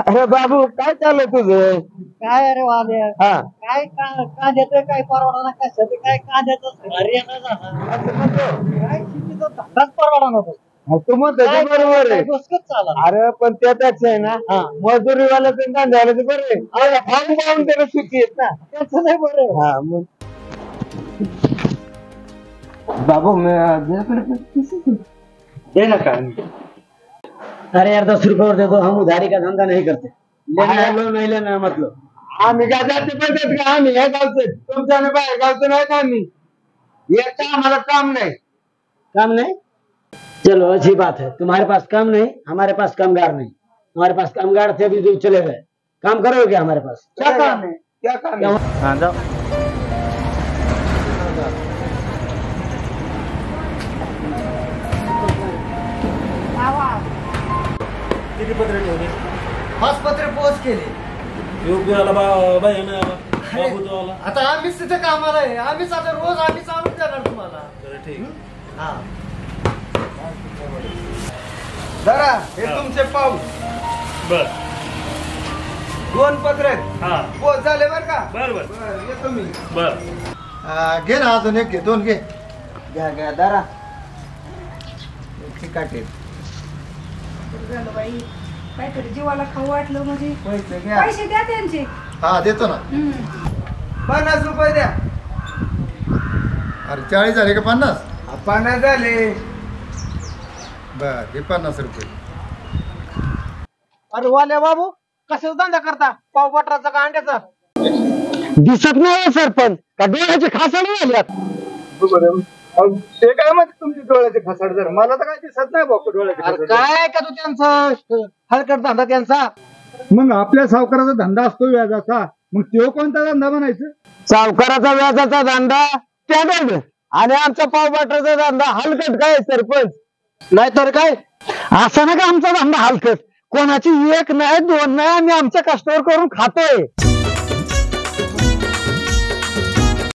अरे बाबू काय चाललंय तुझं? काय अरे वाद्या हा काय कांद्याचं काय परवडा ना कशाचं काय कांद्याचं हरियाणा झाला काय शेतीचा धंदाच परवडा नको तू म्हणतो ते बरोबर आहे. चालला अरे पण त्यापेक्षा आहे ना मजुरीवाला धंद्याला ते बरं आहे. अरे फार्म पाहून त्याला सुखी आहेत ना. त्याचं नाही बरं हा मग बाबू दे ना का अरे यार 10 रुपये और दे दो हम उधारी का धंधा नहीं करते लेना लो नहीं लेना मतलब आम्ही काय जाते पडतात का? आम्ही हे गावचे तुमच्या बाहेर गावचं नाही का? आम्ही एक आम्हाला काम नाही. काम नहीं चलो अच्छी बात है तुम्हारे पास काम नहीं हमारे पास कामगार नहीं हमारे पास कामगार थे भी जो चले गए काम करोगे हमारे पास क्या काम है? क्या काम है? हाँ जाओ किती पत्र ठेवले? 5 पत्रे पोच केले. योग्य बाई ना बाबू तो आला. आता आम्हीच तिथे कामाला आहे. आम्हीच आता रोज आम्हीच आणून देणार तुम्हाला. तर ठीक. हा जरा हे तुमचे पाऊस बर 2 पत्र आहेत. हा पोच झाले बर का? बर बर बरं, येतो मी. बर घे ना अजून एक घे 2 घे. घ्या घ्या दारा चिकाटे झालं बाई काहीतरी जीवाला खाऊ वाटलं म्हणजे पैसे घ्या. पैसे द्या त्यांचे हा देतो ना. 50 रुपये द्या. अरे 40 झाले का 50? 50 झाले. बर हे 50 रुपये. अरे वाल्या बाबू कशाचा धंदा करता पाव बटराचा का अंड्याचा दिसत नाही सरपंच का डोळ्याचे खासाडे झाल्यात ते काय म्हणते तुमची डोळ्याचे फसाड जर मला तर काय दिसत नाही बापू डोळ्याचे फसाड. काय का तू त्यांचा हलकट धंदा त्यांचा मग आपल्या सावकाराचा धंदा असतो व्याजाचा, मग तो कोणता धंदा म्हणायचं? सावकाराचा व्याजाचा धंदा स्टँडर्ड आणि आमचा पाव बटराचा धंदा हलकट काय सरपंच? नाहीतर काय असं ना का आमचा धंदा हलकट कोणाची 1 नाही 2 नाही आम्ही आमच्या कष्टावर करून खातोय.